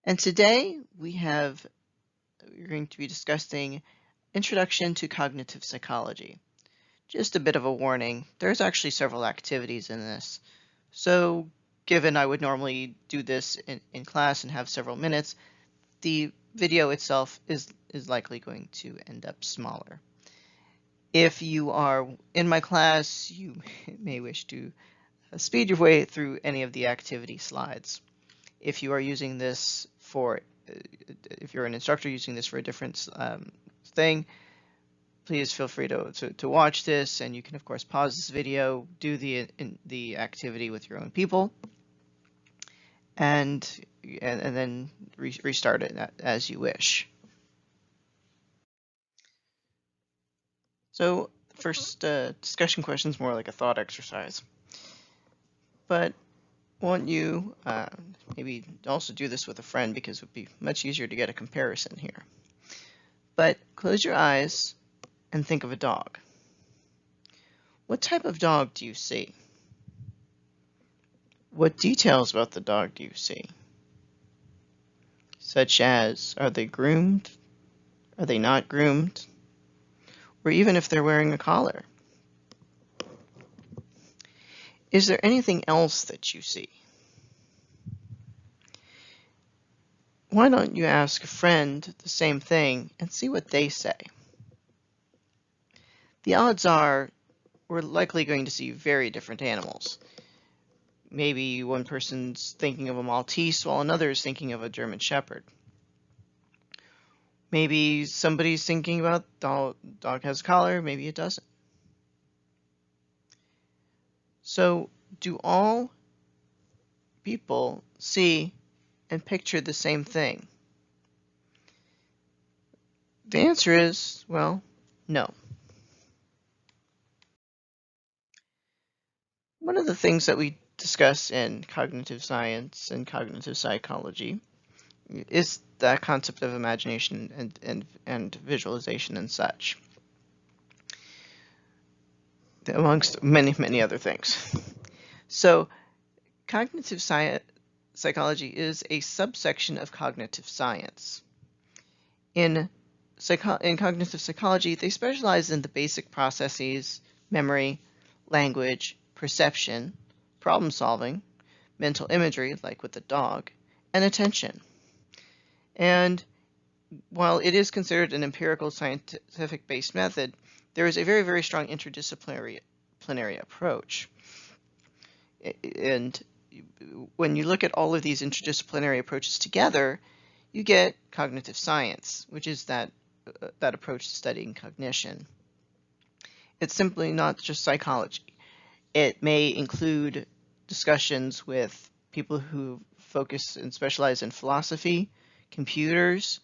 And today we're going to be discussing Introduction to Cognitive Psychology. Just a bit of a warning, there's actually several activities in this. So given I would normally do this in class and have several minutes, the video itself is likely going to end up smaller. If you are in my class, you may wish to speed your way through any of the activity slides. If you are using this if you're an instructor using this for a different thing, please feel free to watch this, and you can of course pause this video, do the activity with your own people, and then restart it as you wish. So first discussion question is more like a thought exercise, but I want you maybe also do this with a friend because it would be much easier to get a comparison here. But close your eyes and think of a dog. What type of dog do you see? What details about the dog do you see? Such as, are they groomed? Are they not groomed? Or even if they're wearing a collar. Is there anything else that you see? Why don't you ask a friend the same thing and see what they say? The odds are we're likely going to see very different animals. Maybe one person's thinking of a Maltese while another is thinking of a German Shepherd. Maybe somebody's thinking about dog has a collar, maybe it doesn't. So do all people see and picture the same thing? The answer is, well, no. One of the things that we discuss in cognitive science and cognitive psychology is that concept of imagination and visualization and such, amongst many other things. So cognitive psychology is a subsection of cognitive science. In cognitive psychology, they specialize in the basic processes, memory, language, perception, problem solving, mental imagery, like with the dog, and attention. And while it is considered an empirical scientific-based method, there is a very strong interdisciplinary approach. And when you look at all of these interdisciplinary approaches together, you get cognitive science, which is that approach to studying cognition. It's simply not just psychology. It may include discussions with people who focus and specialize in philosophy, computers,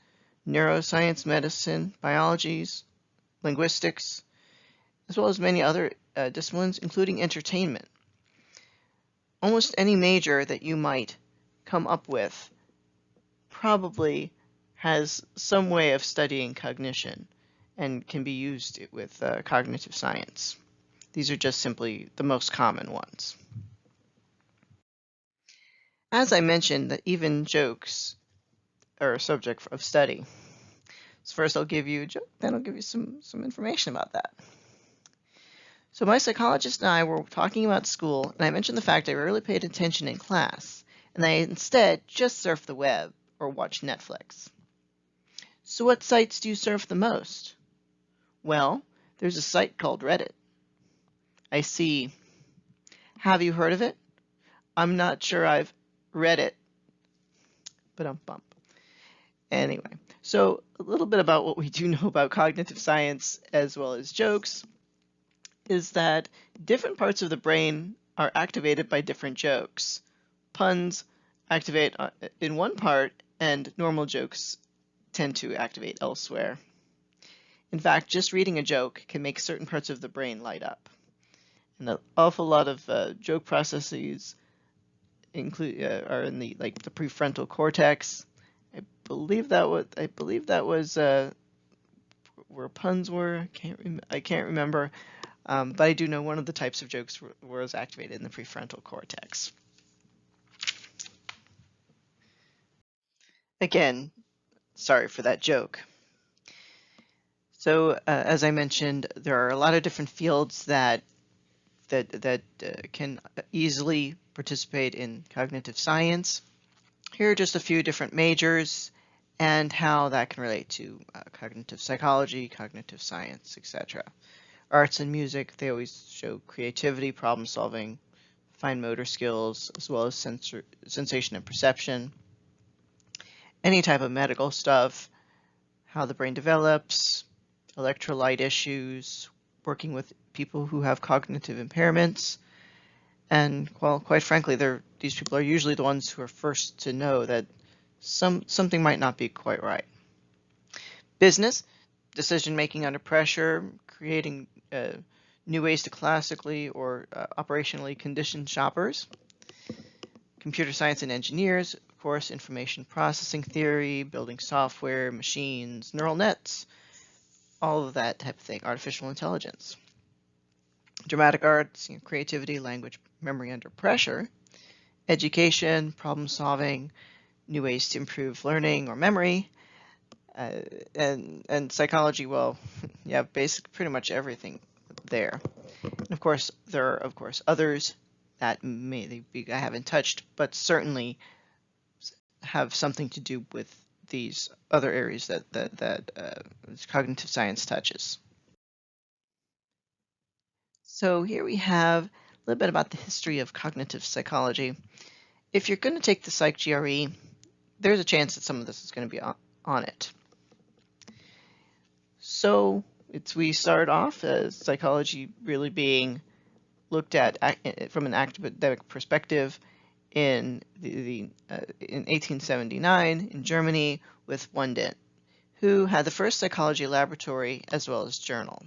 neuroscience, medicine, biologies, linguistics, as well as many other disciplines, including entertainment. Almost any major that you might come up with probably has some way of studying cognition and can be used with cognitive science. These are just simply the most common ones. As I mentioned, that even jokes are a subject of study. So first I'll give you a joke, then I'll give you some information about that. So my psychologist and I were talking about school, and I mentioned the fact I rarely paid attention in class, and I instead just surfed the web or watched Netflix. So what sites do you surf the most? Well, there's a site called Reddit. I see. Have you heard of it? I'm not sure I've read it. Ba-dum-bum. Anyway, so a little bit about what we do know about cognitive science as well as jokes is that different parts of the brain are activated by different jokes. Puns activate in one part, and normal jokes tend to activate elsewhere. In fact, just reading a joke can make certain parts of the brain light up. And an awful lot of joke processes are in the prefrontal cortex. I believe that was where puns were. I can't remember. But I do know one of the types of jokes was activated in the prefrontal cortex. again, sorry for that joke. So as I mentioned, there are a lot of different fields that can easily participate in cognitive science. Here are just a few different majors and how that can relate to cognitive psychology, cognitive science, etc. Arts and music, they always show creativity, problem solving, fine motor skills, as well as sensation and perception. Any type of medical stuff, how the brain develops, electrolyte issues, working with people who have cognitive impairments. And, well, quite frankly, these people are usually the ones who are first to know that something might not be quite right. Business, decision-making under pressure, creating new ways to classically or operationally condition shoppers. Computer science and engineers, of course, information processing theory, building software, machines, neural nets, all of that type of thing, artificial intelligence. Dramatic arts, creativity, language, memory under pressure. Education, problem solving, new ways to improve learning or memory. And psychology, well, yeah, pretty much everything there. And of course, there are, of course, others that I haven't touched, but certainly have something to do with these other areas that cognitive science touches. So here we have a little bit about the history of cognitive psychology. If you're going to take the Psych GRE, there's a chance that some of this is going to be on it. So we start off as psychology really being looked at from an academic perspective in 1879 in Germany with Wundt, who had the first psychology laboratory as well as journal.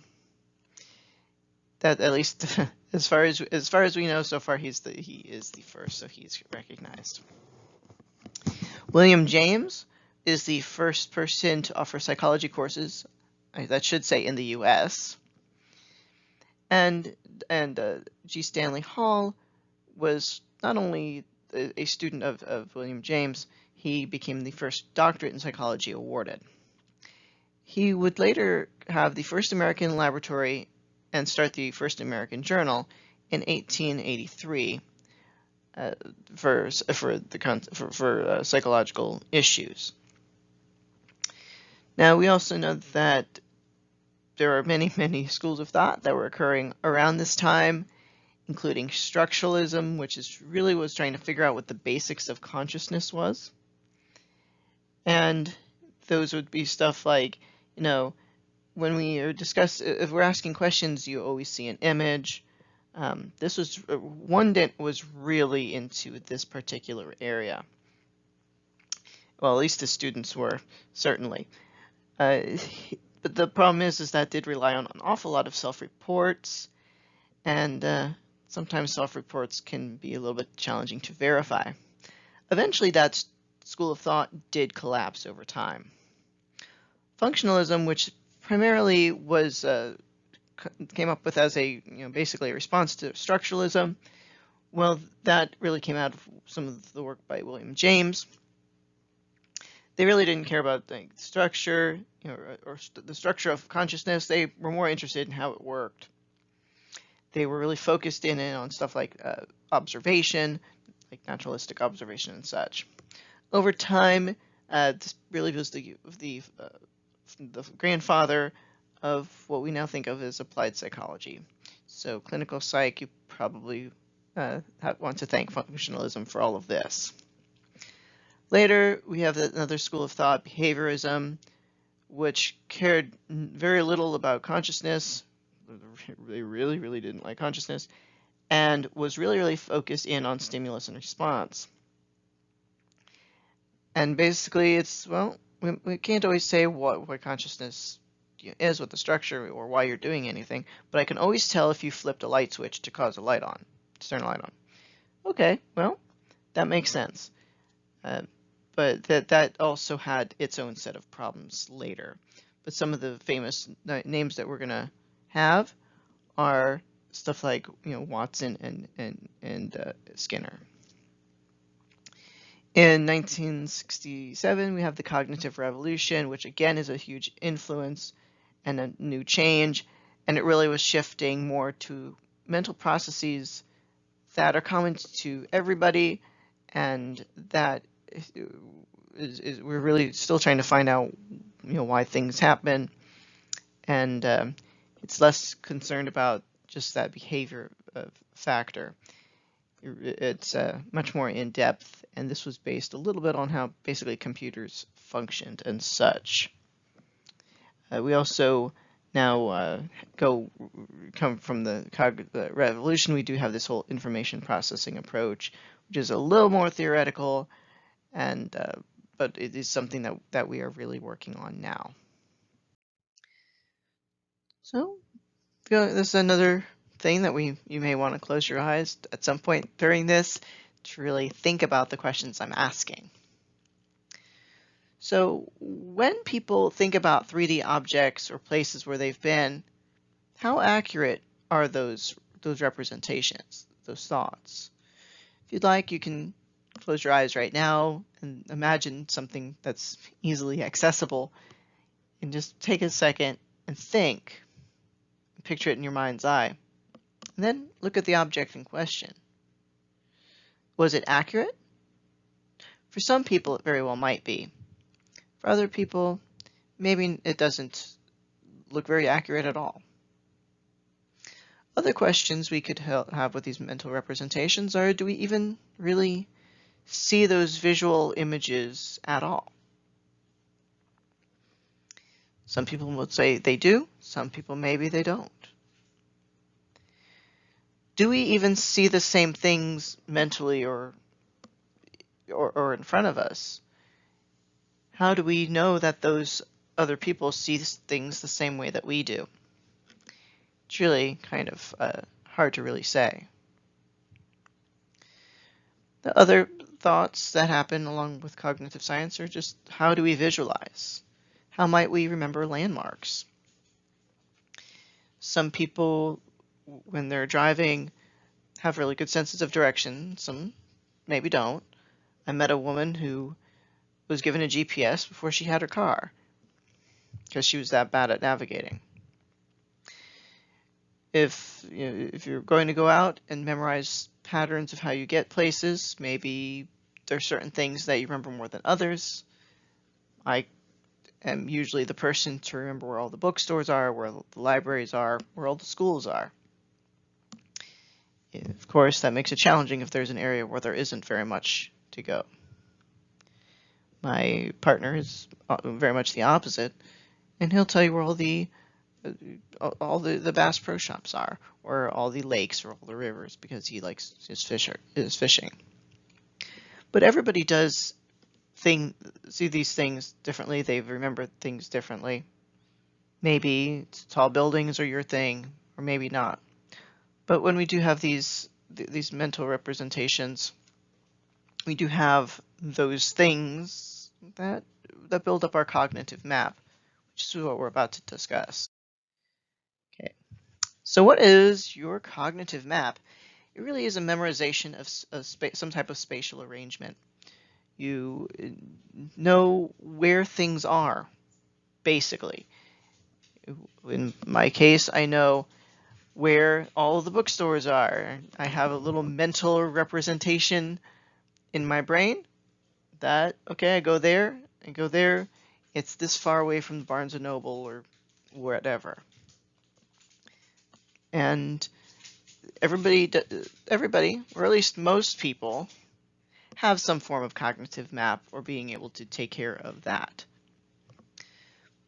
That, at least as far as we know so far, he is the first, so he's recognized. William James is the first person to offer psychology courses, that should say in the U.S. And G. Stanley Hall was not only a student of William James, he became the first doctorate in psychology awarded. He would later have the first American laboratory and start the first American journal in 1883 for psychological issues. Now, we also know that there are many schools of thought that were occurring around this time, including Structuralism, which was trying to figure out what the basics of consciousness was. And those would be stuff like, when we are if we're asking questions, you always see an image. Wundt was really into this particular area. Well, at least his students were, certainly. But the problem is that did rely on an awful lot of self-reports, and sometimes self-reports can be a little bit challenging to verify. Eventually, that school of thought did collapse over time. Functionalism, which primarily came up with as basically a response to structuralism, well, that really came out of some of the work by William James. They really didn't care about the structure, or the structure of consciousness. They were more interested in how it worked. They were really focused in on stuff like observation, like naturalistic observation and such. Over time, this really was the grandfather of what we now think of as applied psychology. So clinical psych, you probably want to thank functionalism for all of this. Later, we have another school of thought, behaviorism, which cared very little about consciousness. They really didn't like consciousness, and was really focused in on stimulus and response. And basically, we can't always say what consciousness is, what the structure, or why you're doing anything, but I can always tell if you flipped a light switch to cause a light on, to turn a light on. Okay, well, that makes sense. But that also had its own set of problems later. But some of the famous names that we're going to have are stuff like Watson and Skinner. In 1967, we have the Cognitive Revolution, which again is a huge influence and a new change, and it really was shifting more to mental processes that are common to everybody, and that we're really still trying to find out, why things happen, and it's less concerned about just that behavior factor. It's much more in depth, and this was based a little bit on how basically computers functioned and such. We also now come from the revolution. We do have this whole information processing approach, which is a little more theoretical, and but it is something that we are really working on now. So this is another thing that you may want to close your eyes at some point during this to really think about the questions I'm asking. So when people think about 3D objects or places where they've been, how accurate are those representations, those thoughts? If you'd like, you can close your eyes right now and imagine something that's easily accessible, and just take a second and think. Picture it in your mind's eye. And then look at the object in question. Was it accurate? For some people, it very well might be. For other people, maybe it doesn't look very accurate at all. Other questions we could have with these mental representations are, do we even really see those visual images at all? Some people would say they do, some people maybe they don't. Do we even see the same things mentally or in front of us? How do we know that those other people see things the same way that we do? It's really kind of hard to really say. The other thoughts that happen along with cognitive science are just, how do we visualize? How might we remember landmarks? Some people, when they're driving, have really good senses of direction. Some maybe don't. I met a woman who was given a GPS before she had her car because she was that bad at navigating. If you're going to go out and memorize patterns of how you get places, maybe there's certain things that you remember more than others. I am usually the person to remember where all the bookstores are, where the libraries are, where all the schools are. Of course, that makes it challenging if there's an area where there isn't very much to go. My partner is very much the opposite, and he'll tell you where all the Bass Pro Shops are, or all the lakes, or all the rivers, because he likes his fishing. But everybody does see these things differently. They remember things differently. Maybe tall buildings are your thing, or maybe not. But when we do have these mental representations, we do have those things that build up our cognitive map, which is what we're about to discuss. Okay, so what is your cognitive map? It really is a memorization of some type of spatial arrangement. You know where things are, basically. In my case, I know where all the bookstores are. I have a little mental representation in my brain that, okay, I go there, it's this far away from Barnes & Noble or whatever. And everybody, or at least most people, have some form of cognitive map or being able to take care of that.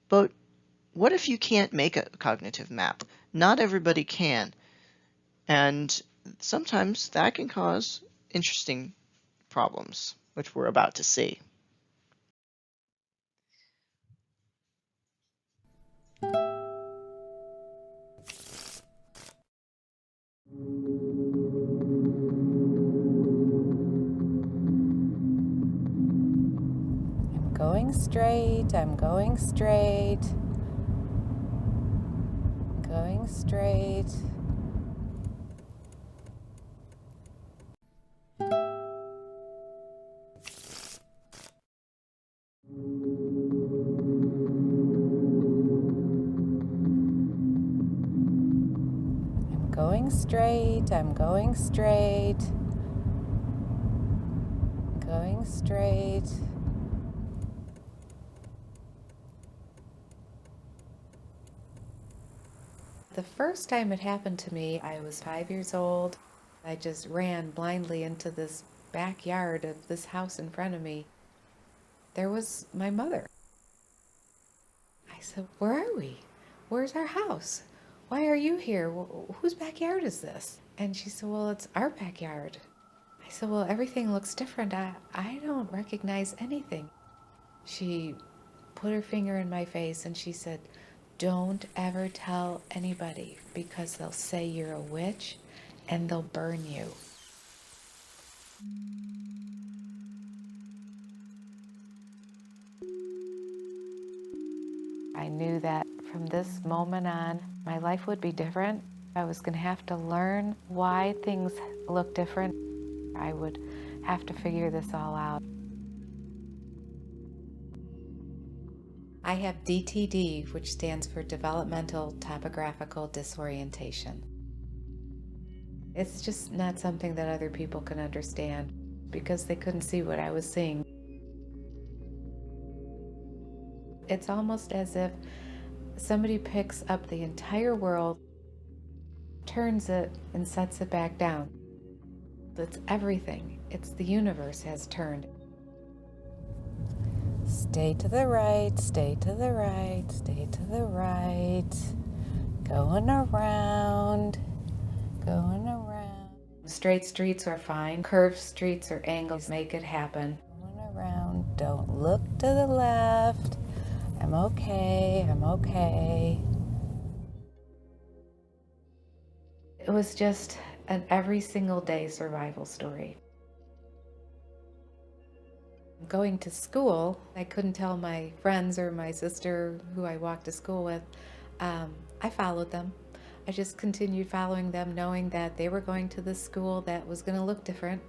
But what if you can't make a cognitive map? Not everybody can. And sometimes that can cause interesting problems, which we're about to see. Going straight, I'm going straight. Going straight. going straight, I'm going straight. Going straight. The first time it happened to me, I was 5 years old. I just ran blindly into this backyard of this house in front of me. There was my mother. I said, "Where are we? Where's our house? Why are you here? Whose backyard is this?" And she said, "Well, it's our backyard." I said, "Well, everything looks different. I don't recognize anything." She put her finger in my face and she said, "Don't ever tell anybody because they'll say you're a witch and they'll burn you." I knew that from this moment on, my life would be different. I was going to have to learn why things look different. I would have to figure this all out. I have DTD, which stands for Developmental Topographical Disorientation. It's just not something that other people can understand because they couldn't see what I was seeing. It's almost as if somebody picks up the entire world, turns it, and sets it back down. It's everything. It's the universe has turned. Stay to the right, stay to the right, stay to the right. Going around, going around. Straight streets are fine. Curved streets or angles make it happen. Going around, don't look to the left. I'm okay, I'm okay. It was just an every single day survival story. Going to school, I couldn't tell my friends or my sister who I walked to school with. I followed them. I just continued following them, knowing that they were going to this school that was going to look different.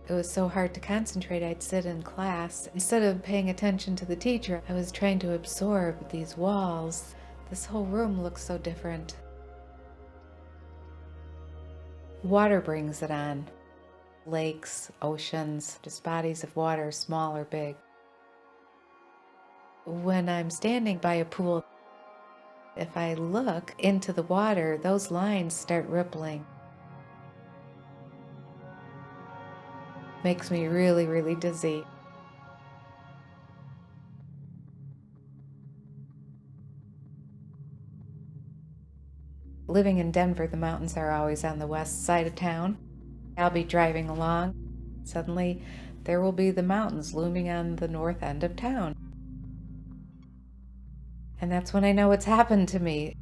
It was so hard to concentrate. I'd sit in class. Instead of paying attention to the teacher, I was trying to absorb these walls. This whole room looks so different. Water brings it on. Lakes, oceans, just bodies of water, small or big. When I'm standing by a pool, if I look into the water, those lines start rippling. Makes me really, really dizzy. Living in Denver, the mountains are always on the west side of town. I'll be driving along. Suddenly, there will be the mountains looming on the north end of town. And that's when I know what's happened to me.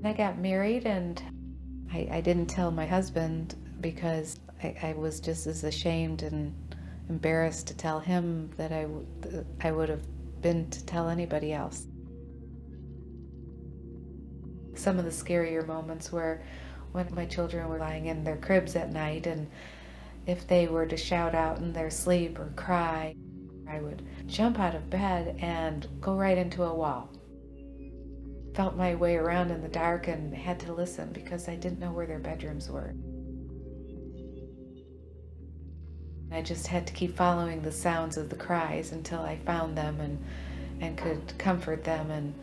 I got married and I didn't tell my husband because I was just as ashamed and embarrassed to tell him that I would have been to tell anybody else. Some of the scarier moments were when my children were lying in their cribs at night, and if they were to shout out in their sleep or cry, I would jump out of bed and go right into a wall. Felt my way around in the dark and had to listen because I didn't know where their bedrooms were. I just had to keep following the sounds of the cries until I found them and could comfort them and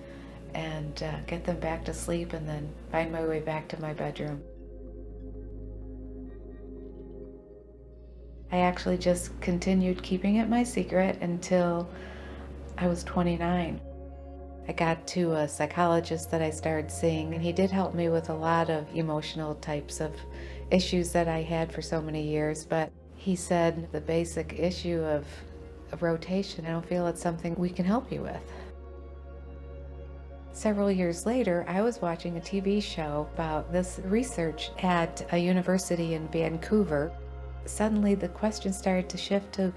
get them back to sleep, and then find my way back to my bedroom. I actually just continued keeping it my secret until I was 29. I got to a psychologist that I started seeing, and he did help me with a lot of emotional types of issues that I had for so many years, but he said the basic issue of rotation, I don't feel it's something we can help you with. Several years later, I was watching a TV show about this research at a university in Vancouver. Suddenly the question started to shift to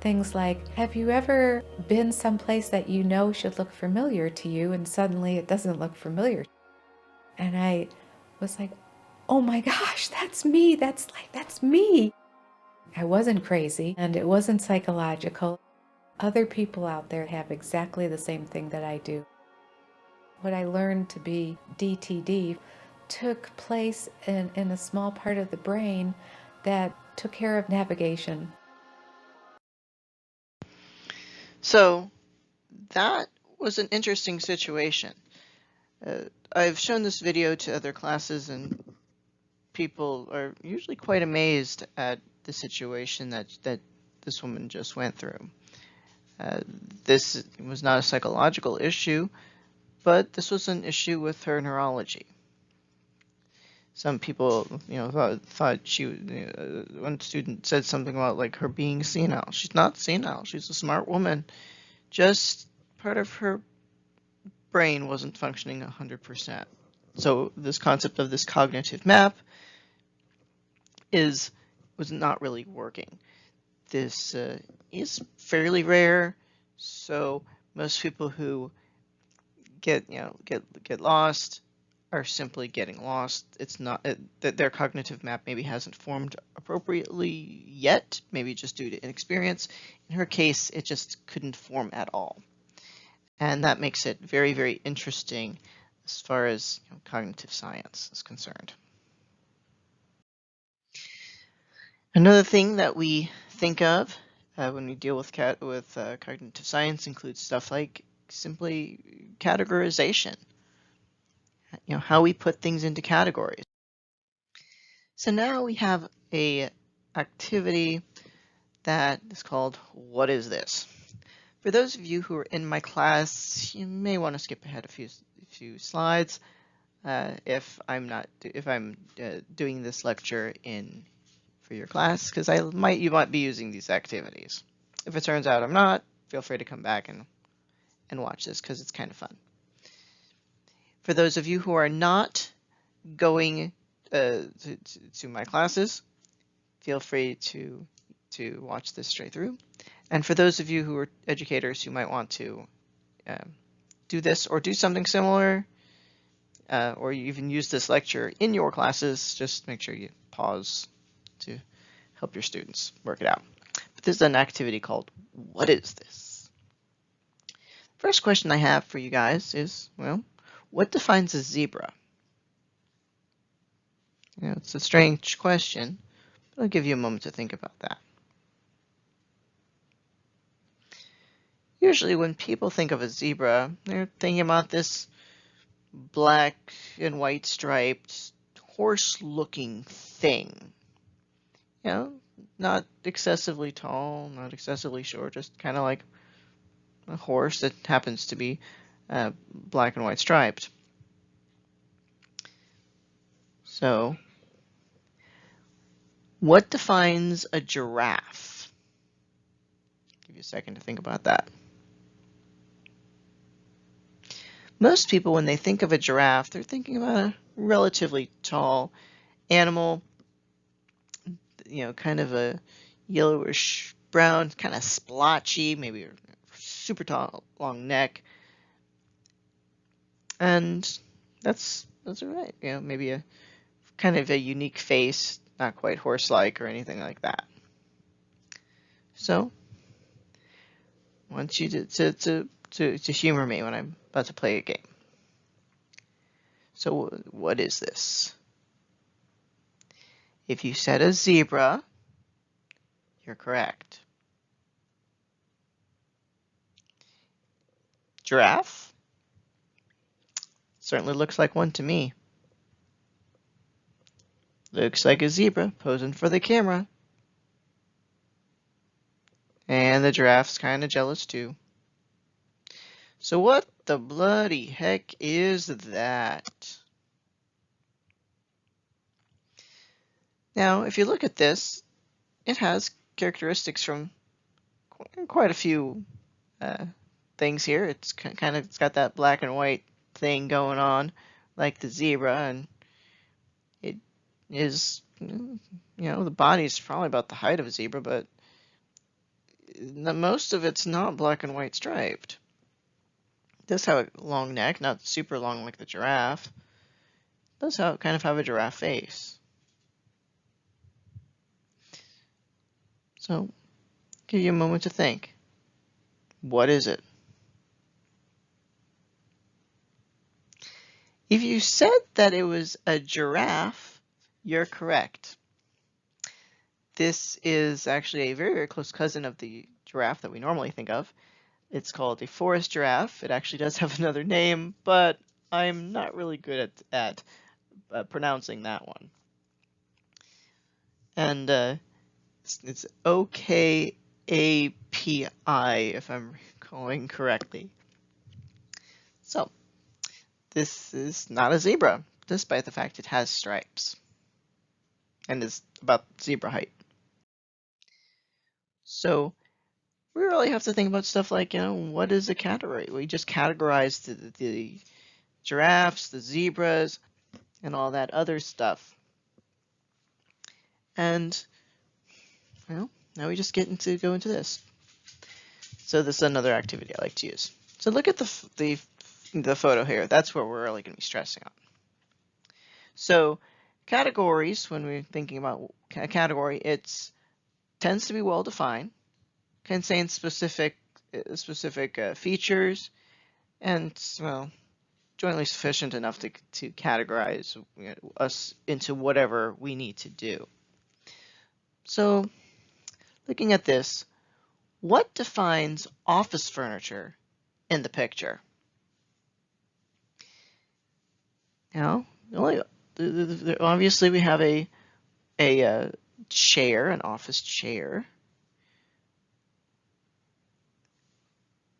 things like, have you ever been someplace that you know should look familiar to you and suddenly it doesn't look familiar? And I was like, oh my gosh, that's me. That's me. I wasn't crazy and it wasn't psychological. Other people out there have exactly the same thing that I do. What I learned to be DTD took place in a small part of the brain that took care of navigation. So that was an interesting situation. I've shown this video to other classes, and people are usually quite amazed at the situation that this woman just went through. This was not a psychological issue, but this was an issue with her neurology. Some people, thought she. One student said something about like her being senile. She's not senile. She's a smart woman. Just part of her brain wasn't functioning 100%. So this concept of this cognitive map was not really working. This is fairly rare, so most people who get lost are simply getting lost. It's not that their cognitive map maybe hasn't formed appropriately yet, maybe just due to inexperience. In her case, it just couldn't form at all. And that makes it very, very interesting as far as cognitive science is concerned. Another thing that we think of when we deal with cognitive science includes stuff like simply categorization. How we put things into categories. So now we have a activity that is called "What is this?" For those of you who are in my class, you may want to skip ahead a few slides if I'm doing this lecture for your class, because you might be using these activities. If it turns out I'm not, feel free to come back and watch this because it's kind of fun. For those of you who are not going to my classes, feel free to watch this straight through. And for those of you who are educators who might want to do this or do something similar, or you even use this lecture in your classes, just make sure you pause to help your students work it out. But this is an activity called "What is this?" First question I have for you guys is, well, what defines a zebra? It's a strange question, but I'll give you a moment to think about that. Usually when people think of a zebra, they're thinking about this black and white striped horse-looking thing. Not excessively tall, not excessively short, just kind of like a horse that happens to be black and white striped. So, what defines a giraffe? Give you a second to think about that. Most people, when they think of a giraffe, they're thinking about a relatively tall animal, kind of a yellowish brown, kind of splotchy, maybe a super tall, long neck. And that's all right. Maybe a kind of a unique face, not quite horse-like or anything like that. So, I want you to humor me when I'm about to play a game. So, what is this? If you said a zebra, you're correct. Giraffe? Certainly looks like one to me. Looks like a zebra posing for the camera. And the giraffe's kind of jealous too. So what the bloody heck is that? Now, if you look at this, it has characteristics from quite a few things here. It's got that black and white thing going on, like the zebra, and it is, the body's probably about the height of a zebra, but most of it's not black and white striped. It does have a long neck, not super long like the giraffe. It does kind of have a giraffe face. So, give you a moment to think. What is it? If you said that it was a giraffe, you're correct. This is actually a very, very close cousin of the giraffe that we normally think of. It's called a forest giraffe. It actually does have another name, but I'm not really good at pronouncing that one. And it's OKAPI, if I'm recalling correctly. So, this is not a zebra, despite the fact it has stripes and is about zebra height. So, we really have to think about stuff like, what is a category? We just categorize the giraffes, the zebras, and all that other stuff. And, well, now we just go into this. So this is another activity I like to use. So look at the photo here. That's what we're really going to be stressing on. So categories, when we're thinking about a category, it tends to be well defined, contains specific features, and, well, jointly sufficient enough to categorize us into whatever we need to do. So looking at this, what defines office furniture in the picture? Now, obviously we have a chair, an office chair.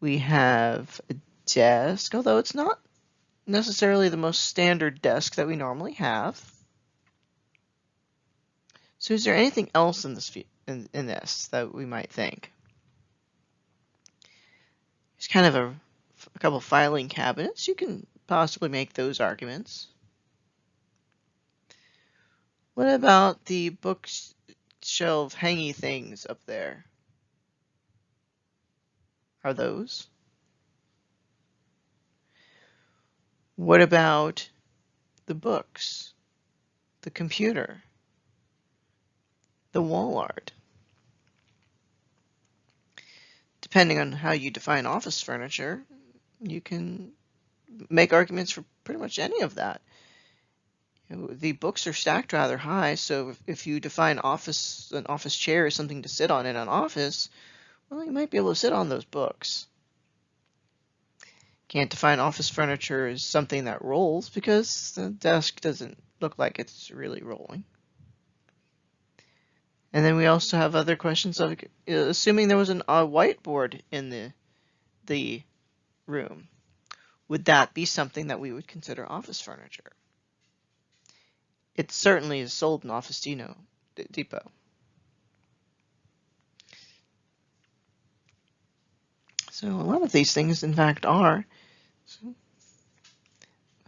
We have a desk, although it's not necessarily the most standard desk that we normally have. So is there anything else in this that we might think? There's kind of a couple filing cabinets. You can possibly make those arguments. What about the bookshelf hangy things up there? Are those? What about the books, the computer, the wall art? Depending on how you define office furniture, you can make arguments for pretty much any of that. The books are stacked rather high, so if you define an office chair as something to sit on in an office, well, you might be able to sit on those books. Can't define office furniture as something that rolls because the desk doesn't look like it's really rolling. And then we also have other questions of assuming there was a whiteboard in the room, would that be something that we would consider office furniture? It certainly is sold in Office Depot. So a lot of these things, in fact, are. So,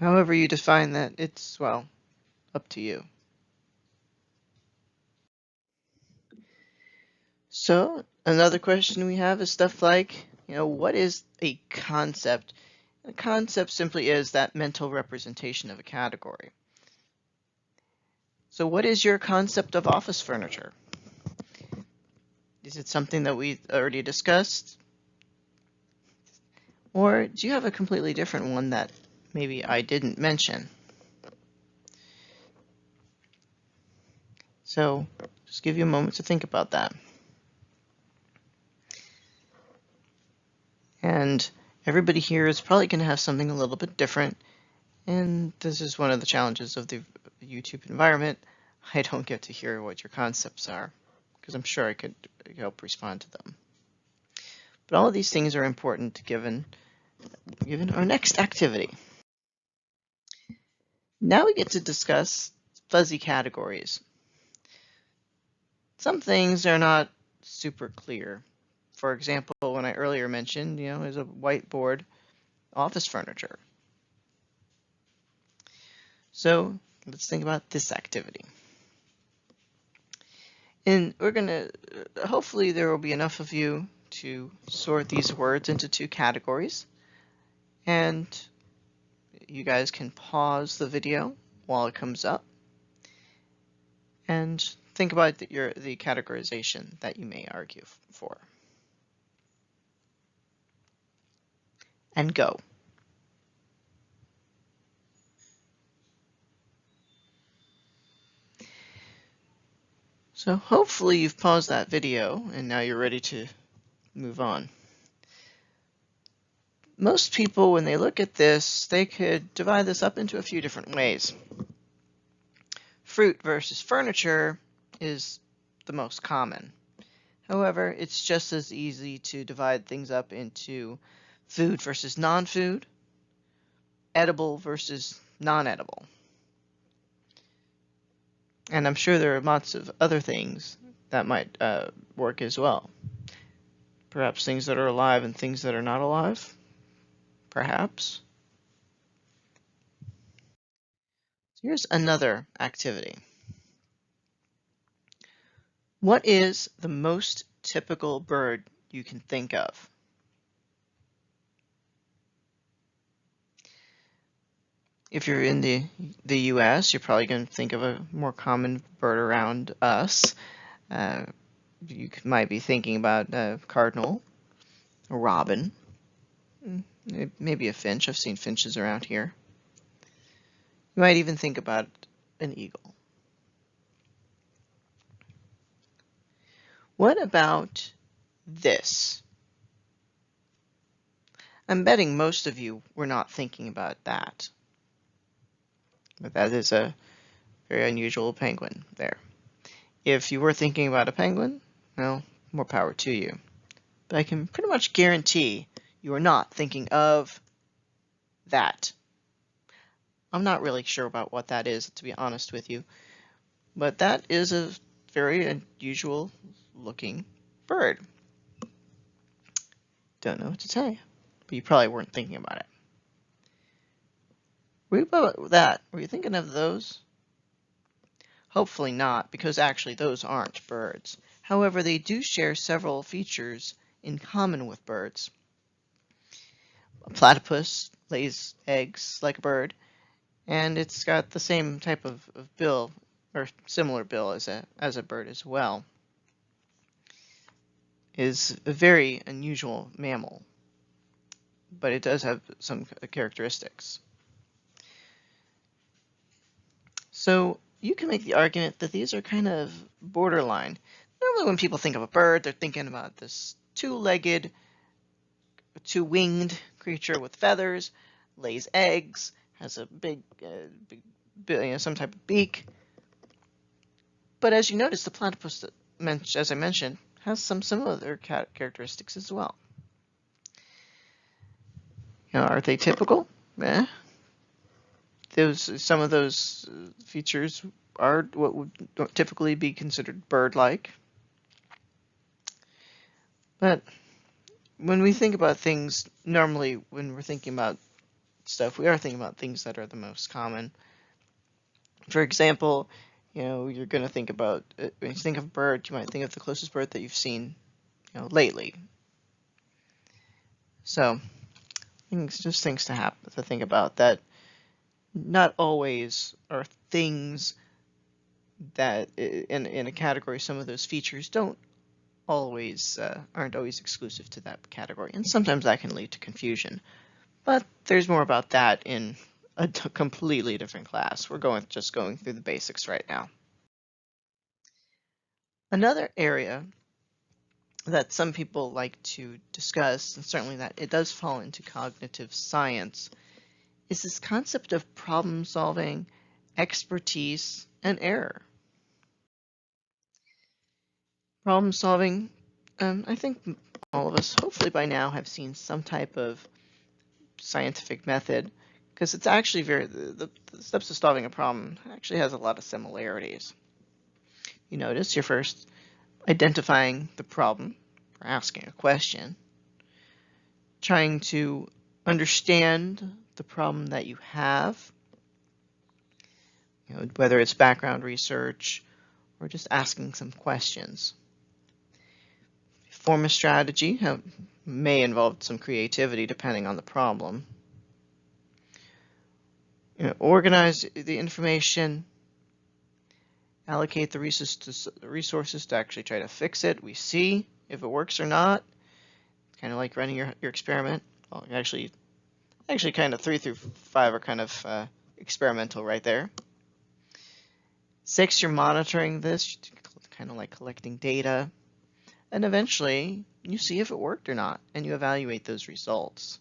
however you define that, it's, well, up to you. So another question we have is stuff like, what is a concept? A concept simply is that mental representation of a category. So what is your concept of office furniture? Is it something that we already discussed? Or do you have a completely different one that maybe I didn't mention? So just give you a moment to think about that. And everybody here is probably going to have something a little bit different. And this is one of the challenges of the YouTube environment. I don't get to hear what your concepts are, because I'm sure I could help respond to them. But all of these things are important given our next activity. Now we get to discuss fuzzy categories. Some things are not super clear. For example, when I earlier mentioned, is a whiteboard office furniture. So let's think about this activity. And we're going to, hopefully there will be enough of you to sort these words into two categories. And you guys can pause the video while it comes up and think about the categorization that you may argue for. and go. So hopefully you've paused that video and now you're ready to move on. Most people, when they look at this, they could divide this up into a few different ways. Fruit versus furniture is the most common. However, it's just as easy to divide things up into food versus non-food, edible versus non-edible. And I'm sure there are lots of other things that might work as well. Perhaps things that are alive and things that are not alive. Perhaps. So here's another activity. What is the most typical bird you can think of? If you're in the US, you're probably going to think of a more common bird around us. You might be thinking about a cardinal, a robin, maybe a finch. I've seen finches around here. You might even think about an eagle. What about this? I'm betting most of you were not thinking about that. But that is a very unusual penguin there. If you were thinking about a penguin, well, more power to you. But I can pretty much guarantee you are not thinking of that. I'm not really sure about what that is, to be honest with you. But that is a very unusual looking bird. Don't know what to tell you, but you probably weren't thinking about it. What about that? Were you thinking of those? Hopefully not, because actually those aren't birds. However, they do share several features in common with birds. A platypus lays eggs like a bird, and it's got the same type of bill, or similar bill as a bird as well. It is a very unusual mammal, but it does have some characteristics. So you can make the argument that these are kind of borderline. Normally when people think of a bird, they're thinking about this two-legged, two-winged creature with feathers, lays eggs, has a big some type of beak. But as you notice, the platypus, as I mentioned, has some similar characteristics as well. Are they typical? Some of those features are what would typically be considered bird-like. But when we think about things, normally when we're thinking about stuff, we are thinking about things that are the most common. For example, you're going to think about, when you think of a bird, you might think of the closest bird that you've seen, lately. So, just things to think about, that not always are things that in a category, some of those features aren't always exclusive to that category, and sometimes that can lead to confusion. But there's more about that in a completely different class. We're just going through the basics right now. Another area that some people like to discuss, and certainly that it does fall into cognitive science, is this concept of problem solving, expertise, and error. Problem solving, I think all of us, hopefully by now, have seen some type of scientific method, because it's actually the steps of solving a problem actually has a lot of similarities. You notice you're first identifying the problem, or asking a question, trying to understand the problem that you have, whether it's background research or just asking some questions. Form a strategy, may involve some creativity depending on the problem. Organize the information, allocate the resources to actually try to fix it. We see if it works or not. It's kind of like running your experiment. Well, actually Actually, kind of 3 through 5 are kind of experimental right there. 6, you're monitoring this, kind of like collecting data. And eventually, you see if it worked or not, and you evaluate those results.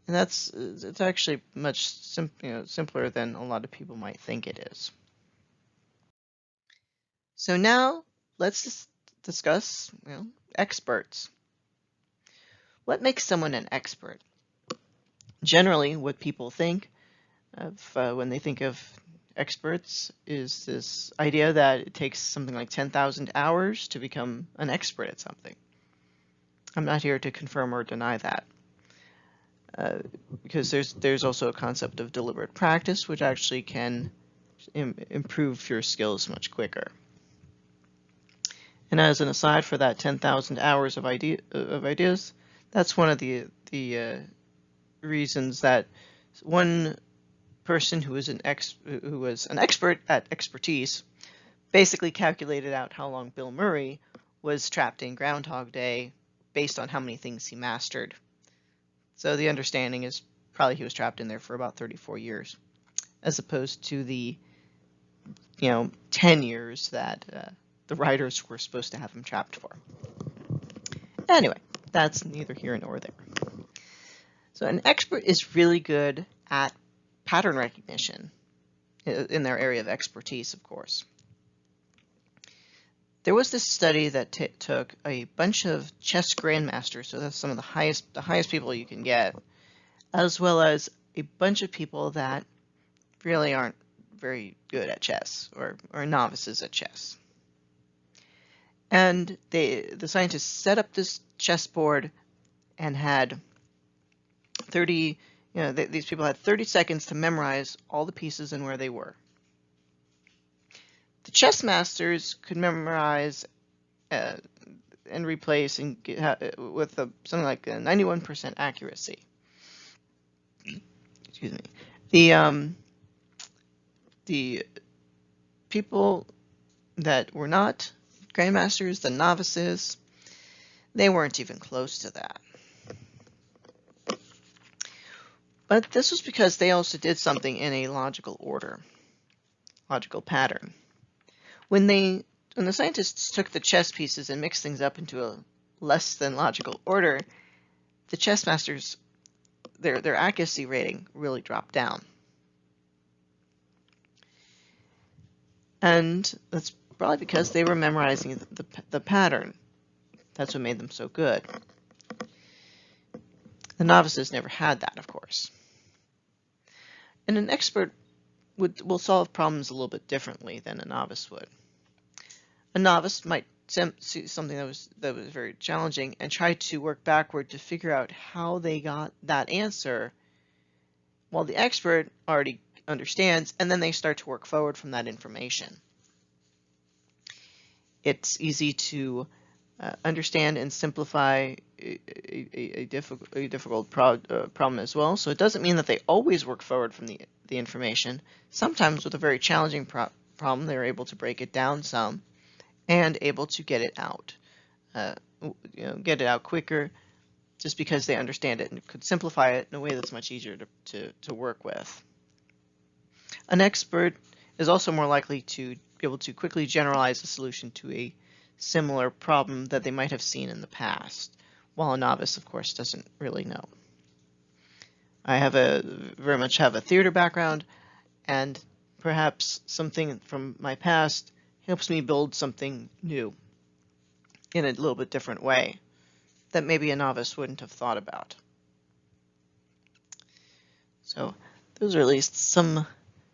And it's actually much simpler than a lot of people might think it is. So now, let's discuss experts. What makes someone an expert? Generally, what people think of when they think of experts is this idea that it takes something like 10,000 hours to become an expert at something. I'm not here to confirm or deny that, because there's also a concept of deliberate practice, which actually can improve your skills much quicker. And as an aside for that 10,000 hours of ideas, that's one of the reasons that one person who was an expert at expertise basically calculated out how long Bill Murray was trapped in Groundhog Day based on how many things he mastered. So the understanding is probably he was trapped in there for about 34 years, as opposed to the 10 years that the writers were supposed to have him trapped for. Anyway, that's neither here nor there. So an expert is really good at pattern recognition in their area of expertise, of course. There was this study that took a bunch of chess grandmasters, so that's some of the highest people you can get, as well as a bunch of people that really aren't very good at chess or novices at chess. And the scientists set up this chessboard and had 30, these people had 30 seconds to memorize all the pieces and where they were. The chess masters could memorize and replace and with something like a 91% accuracy. Excuse me. The people that were not grandmasters, the novices, they weren't even close to that. But this was because they also did something in a logical order, logical pattern. When the scientists took the chess pieces and mixed things up into a less than logical order, the chess masters, their accuracy rating really dropped down. And that's probably because they were memorizing the pattern. That's what made them so good. The novices never had that, of course. And an expert will solve problems a little bit differently than a novice would. A novice might see something that was very challenging and try to work backward to figure out how they got that answer, while the expert already understands, and then they start to work forward from that information. It's easy to understand and simplify a difficult problem as well. So it doesn't mean that they always work forward from the information. Sometimes with a very challenging problem, they're able to break it down some and able to get it out, get it out quicker, just because they understand it and could simplify it in a way that's much easier to work with. An expert is also more likely to be able to quickly generalize a solution to a similar problem that they might have seen in the past, while a novice, of course, doesn't really know. I very much have a theater background, and perhaps something from my past helps me build something new in a little bit different way that maybe a novice wouldn't have thought about. So those are at least some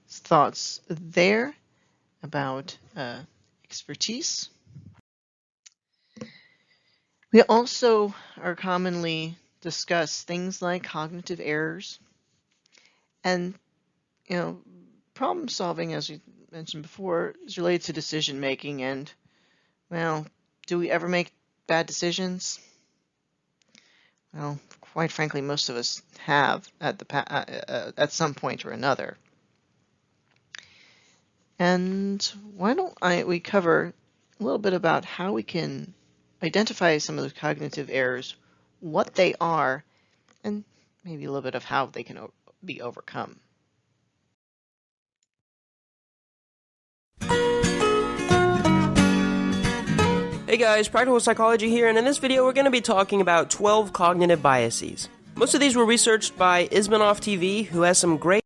thoughts there about expertise. We also are commonly discuss things like cognitive errors and, problem solving, as we mentioned before, is related to decision making. And, well, do we ever make bad decisions? Well, quite frankly, most of us have at some point or another. And why don't we cover a little bit about how we can identify some of those cognitive errors, what they are, and maybe a little bit of how they can be overcome. Hey guys, Practical Psychology here, and in this video we're going to be talking about 12 cognitive biases. Most of these were researched by Ismanoff TV, who has some great...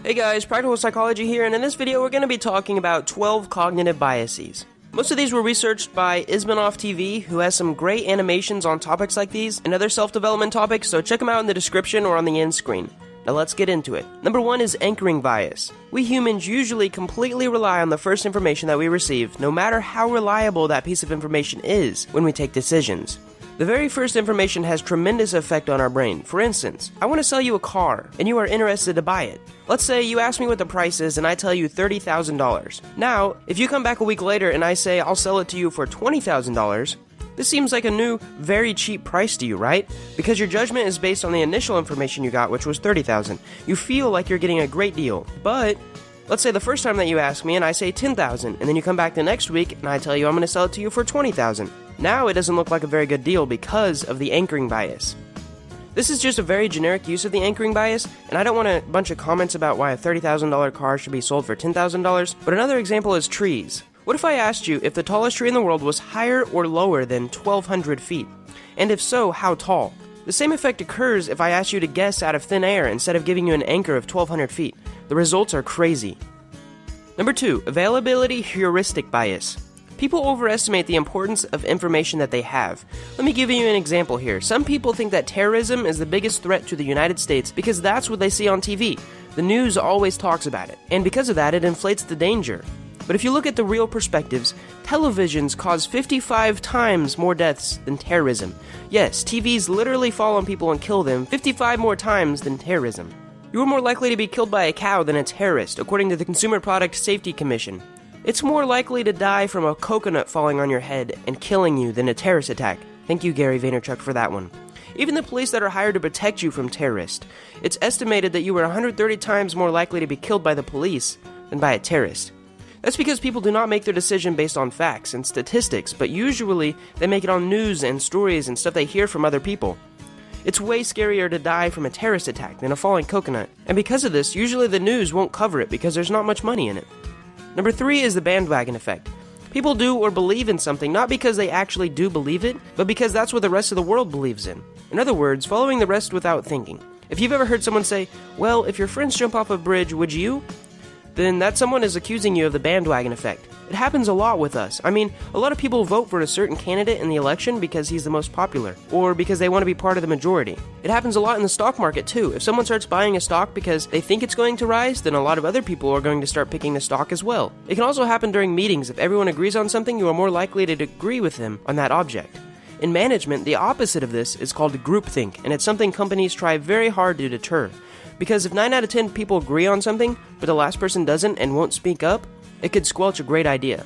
Hey guys, Practical Psychology here, and in this video we're going to be talking about 12 cognitive biases. Most of these were researched by Ismanoff TV, who has some great animations on topics like these and other self-development topics, so check them out in the description or on the end screen. Now let's get into it. Number 1 is anchoring bias. We humans usually completely rely on the first information that we receive, no matter how reliable that piece of information is, when we take decisions. The very first information has tremendous effect on our brain. For instance, I want to sell you a car, and you are interested to buy it. Let's say you ask me what the price is, and I tell you $30,000. Now, if you come back a week later and I say I'll sell it to you for $20,000, this seems like a new, very cheap price to you, right? Because your judgment is based on the initial information you got, which was $30,000. You feel like you're getting a great deal. But let's say the first time that you ask me and I say $10,000, and then you come back the next week and I tell you I'm going to sell it to you for $20,000. Now it doesn't look like a very good deal because of the anchoring bias. This is just a very generic use of the anchoring bias, and I don't want a bunch of comments about why a $30,000 car should be sold for $10,000, but another example is trees. What if I asked you if the tallest tree in the world was higher or lower than 1,200 feet? And if so, how tall? The same effect occurs if I asked you to guess out of thin air instead of giving you an anchor of 1,200 feet. The results are crazy. Number 2, availability heuristic bias. People overestimate the importance of information that they have. Let me give you an example here. Some people think that terrorism is the biggest threat to the United States because that's what they see on TV. The news always talks about it, and because of that, it inflates the danger. But if you look at the real perspectives, televisions cause 55 times more deaths than terrorism. Yes, TVs literally fall on people and kill them 55 more times than terrorism. You are more likely to be killed by a cow than a terrorist, according to the Consumer Product Safety Commission. It's more likely to die from a coconut falling on your head and killing you than a terrorist attack. Thank you, Gary Vaynerchuk, for that one. Even the police that are hired to protect you from terrorists, it's estimated that you are 130 times more likely to be killed by the police than by a terrorist. That's because people do not make their decision based on facts and statistics, but usually they make it on news and stories and stuff they hear from other people. It's way scarier to die from a terrorist attack than a falling coconut, and because of this, usually the news won't cover it because there's not much money in it. Number 3 is the bandwagon effect. People do or believe in something not because they actually do believe it, but because that's what the rest of the world believes in. In other words, following the rest without thinking. If you've ever heard someone say, well, if your friends jump off a bridge, would you? Then that someone is accusing you of the bandwagon effect. It happens a lot with us. I mean, a lot of people vote for a certain candidate in the election because he's the most popular, or because they want to be part of the majority. It happens a lot in the stock market too. If someone starts buying a stock because they think it's going to rise, then a lot of other people are going to start picking the stock as well. It can also happen during meetings. If everyone agrees on something, you are more likely to agree with them on that object. In management, the opposite of this is called groupthink, and it's something companies try very hard to deter. Because if 9 out of 10 people agree on something, but the last person doesn't and won't speak up, it could squelch a great idea.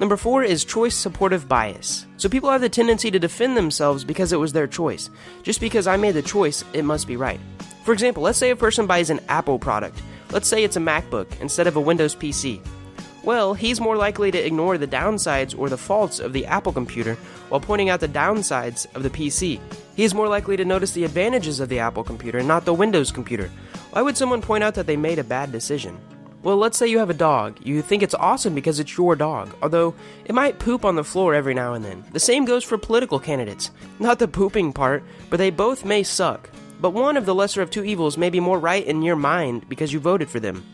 Number 4 is choice supportive bias. So people have the tendency to defend themselves because it was their choice. Just because I made the choice, it must be right. For example, let's say a person buys an Apple product. Let's say it's a MacBook instead of a Windows PC. Well, he's more likely to ignore the downsides or the faults of the Apple computer while pointing out the downsides of the PC. He is more likely to notice the advantages of the Apple computer and not the Windows computer. Why would someone point out that they made a bad decision? Well, let's say you have a dog. You think it's awesome because it's your dog, although it might poop on the floor every now and then. The same goes for political candidates. Not the pooping part, but they both may suck. But one of the lesser of two evils may be more right in your mind because you voted for them.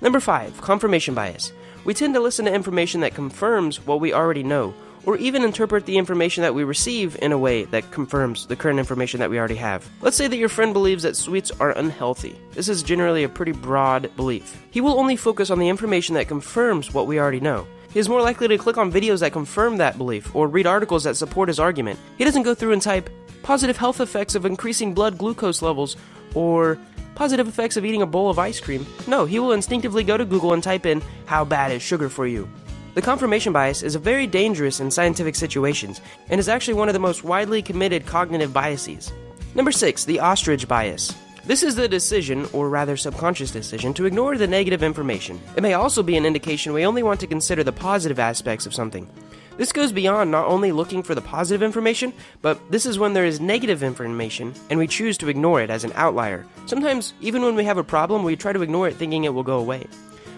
Number 5, confirmation bias. We tend to listen to information that confirms what we already know, or even interpret the information that we receive in a way that confirms the current information that we already have. Let's say that your friend believes that sweets are unhealthy. This is generally a pretty broad belief. He will only focus on the information that confirms what we already know. He is more likely to click on videos that confirm that belief, or read articles that support his argument. He doesn't go through and type, positive health effects of increasing blood glucose levels, or positive effects of eating a bowl of ice cream. No, he will instinctively go to Google and type in, how bad is sugar for you? The confirmation bias is very dangerous in scientific situations, and is actually one of the most widely committed cognitive biases. Number 6, the ostrich bias. This is the decision, or rather subconscious decision, to ignore the negative information. It may also be an indication we only want to consider the positive aspects of something. This goes beyond not only looking for the positive information, but this is when there is negative information and we choose to ignore it as an outlier. Sometimes, even when we have a problem, we try to ignore it thinking it will go away.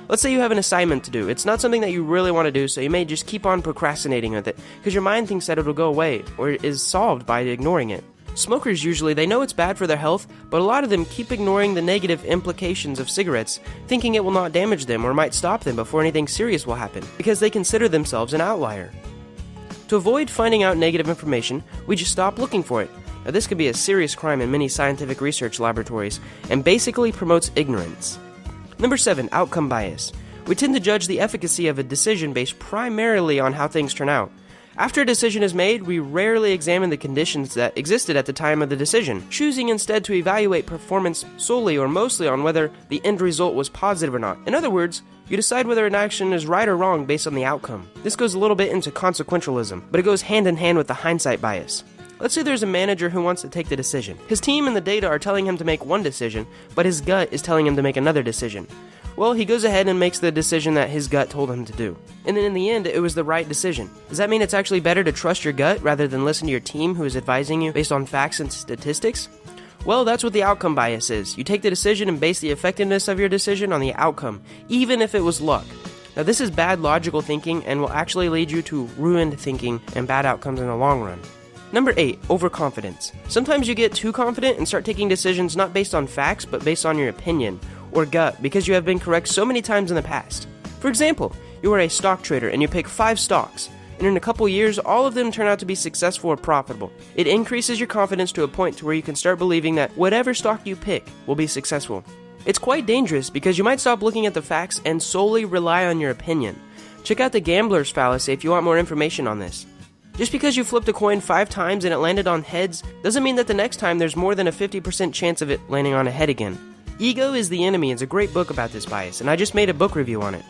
Let's say you have an assignment to do. It's not something that you really want to do, so you may just keep on procrastinating with it because your mind thinks that it'll go away or is solved by ignoring it. Smokers usually, they know it's bad for their health, but a lot of them keep ignoring the negative implications of cigarettes, thinking it will not damage them or might stop them before anything serious will happen, because they consider themselves an outlier. To avoid finding out negative information, we just stop looking for it. Now, this could be a serious crime in many scientific research laboratories, and basically promotes ignorance. Number 7, outcome bias. We tend to judge the efficacy of a decision based primarily on how things turn out. After a decision is made, we rarely examine the conditions that existed at the time of the decision, choosing instead to evaluate performance solely or mostly on whether the end result was positive or not. In other words, you decide whether an action is right or wrong based on the outcome. This goes a little bit into consequentialism, but it goes hand in hand with the hindsight bias. Let's say there's a manager who wants to take the decision. His team and the data are telling him to make one decision, but his gut is telling him to make another decision. Well, he goes ahead and makes the decision that his gut told him to do. And then in the end, it was the right decision. Does that mean it's actually better to trust your gut rather than listen to your team who is advising you based on facts and statistics? Well, that's what the outcome bias is. You take the decision and base the effectiveness of your decision on the outcome, even if it was luck. Now, this is bad logical thinking and will actually lead you to ruined thinking and bad outcomes in the long run. Number 8, overconfidence. Sometimes you get too confident and start taking decisions not based on facts, but based on your opinion or gut because you have been correct so many times in the past. For example, you are a stock trader and you pick 5 stocks, and in a couple years, all of them turn out to be successful or profitable. It increases your confidence to a point to where you can start believing that whatever stock you pick will be successful. It's quite dangerous because you might stop looking at the facts and solely rely on your opinion. Check out the gambler's fallacy if you want more information on this. Just because you flipped a coin 5 times and it landed on heads doesn't mean that the next time there's more than a 50% chance of it landing on a head again. Ego is the Enemy is a great book about this bias, and I just made a book review on it.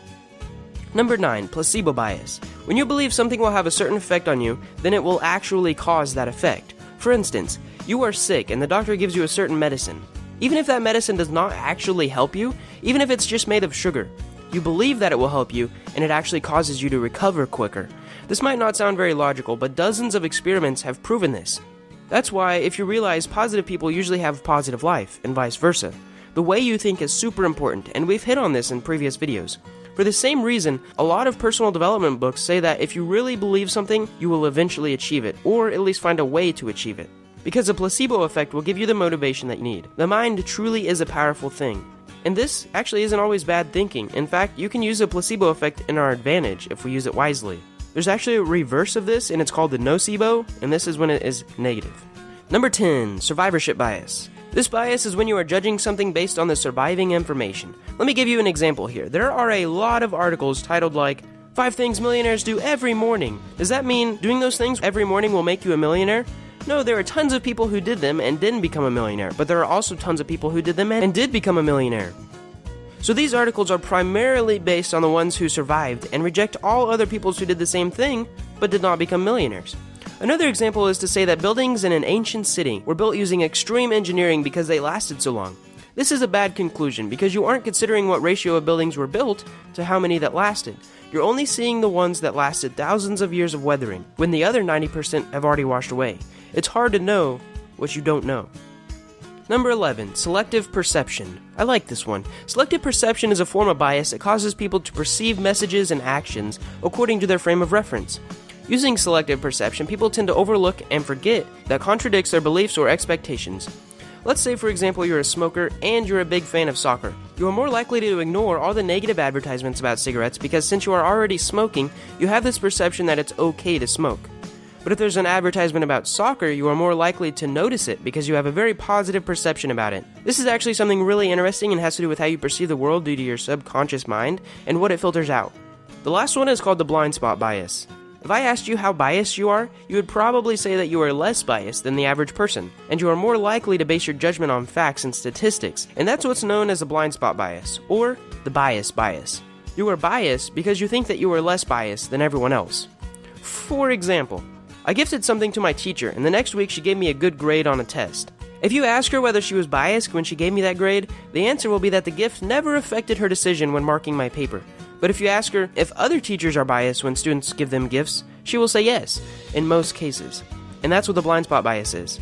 Number 9, placebo bias. When you believe something will have a certain effect on you, then it will actually cause that effect. For instance, you are sick and the doctor gives you a certain medicine. Even if that medicine does not actually help you, even if it's just made of sugar, you believe that it will help you, and it actually causes you to recover quicker. This might not sound very logical, but dozens of experiments have proven this. That's why, if you realize positive people usually have a positive life, and vice versa. The way you think is super important, and we've hit on this in previous videos. For the same reason, a lot of personal development books say that if you really believe something, you will eventually achieve it, or at least find a way to achieve it. Because the placebo effect will give you the motivation that you need. The mind truly is a powerful thing. And this actually isn't always bad thinking. In fact, you can use the placebo effect in our advantage if we use it wisely. There's actually a reverse of this, and it's called the nocebo, and this is when it is negative. Number 10, survivorship bias. This bias is when you are judging something based on the surviving information. Let me give you an example here. There are a lot of articles titled like, 5 things millionaires do every morning. Does that mean doing those things every morning will make you a millionaire? No, there are tons of people who did them and didn't become a millionaire, but there are also tons of people who did them and did become a millionaire. So these articles are primarily based on the ones who survived and reject all other people who did the same thing but did not become millionaires. Another example is to say that buildings in an ancient city were built using extreme engineering because they lasted so long. This is a bad conclusion because you aren't considering what ratio of buildings were built to how many that lasted. You're only seeing the ones that lasted thousands of years of weathering, when the other 90% have already washed away. It's hard to know what you don't know. Number 11, selective perception. I like this one. Selective perception is a form of bias that causes people to perceive messages and actions according to their frame of reference. Using selective perception, people tend to overlook and forget that contradicts their beliefs or expectations. Let's say, for example, you're a smoker and you're a big fan of soccer. You are more likely to ignore all the negative advertisements about cigarettes because since you are already smoking, you have this perception that it's okay to smoke. But if there's an advertisement about soccer, you are more likely to notice it because you have a very positive perception about it. This is actually something really interesting and has to do with how you perceive the world due to your subconscious mind and what it filters out. The last one is called the blind spot bias. If I asked you how biased you are, you would probably say that you are less biased than the average person, and you are more likely to base your judgment on facts and statistics, and that's what's known as the blind spot bias, or the bias bias. You are biased because you think that you are less biased than everyone else. For example, I gifted something to my teacher, and the next week she gave me a good grade on a test. If you ask her whether she was biased when she gave me that grade, the answer will be that the gift never affected her decision when marking my paper. But if you ask her if other teachers are biased when students give them gifts, she will say yes, in most cases. And that's what the blind spot bias is.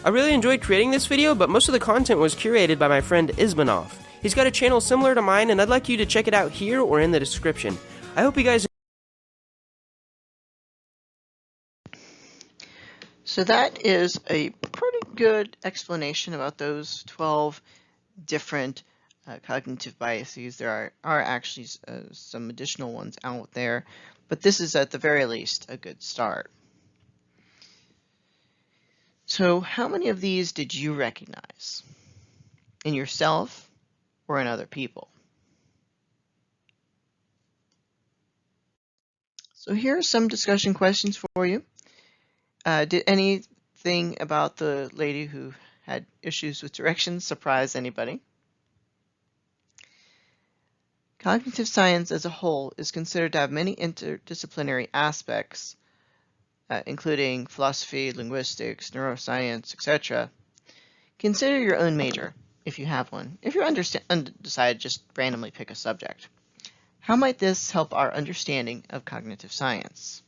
I really enjoyed creating this video, but most of the content was curated by my friend Ismanov. He's got a channel similar to mine, and I'd like you to check it out here or in the description. I hope you guys... So that is a pretty good explanation about those 12 different cognitive biases. There are actually some additional ones out there, but this is at the very least a good start. So how many of these did you recognize in yourself or in other people? So here are some discussion questions for you. Did anything about the lady who had issues with directions surprise anybody? Cognitive science as a whole is considered to have many interdisciplinary aspects, including philosophy, linguistics, neuroscience, etc. Consider your own major, if you have one. If you're undecided, just randomly pick a subject. How might this help our understanding of cognitive science?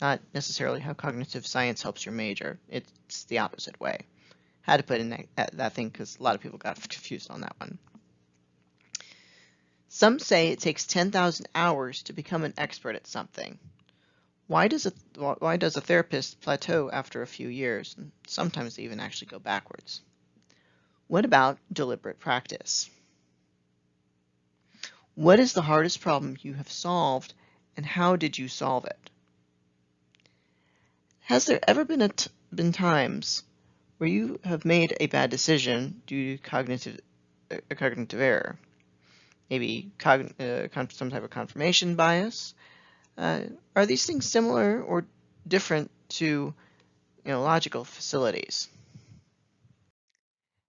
Not necessarily how cognitive science helps your major. It's the opposite way. Had to put in that thing because a lot of people got confused on that one. Some say it takes 10,000 hours to become an expert at something. Why does a therapist plateau after a few years? And sometimes they even actually go backwards. What about deliberate practice? What is the hardest problem you have solved, and how did you solve it? Has there ever been times where you have made a bad decision due to a cognitive error? Maybe some type of confirmation bias? Are these things similar or different to logical facilities?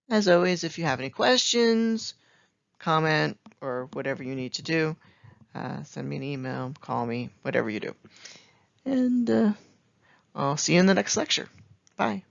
As always, if you have any questions, comment, or whatever you need to do, send me an email, call me, whatever you do. And I'll see you in the next lecture. Bye.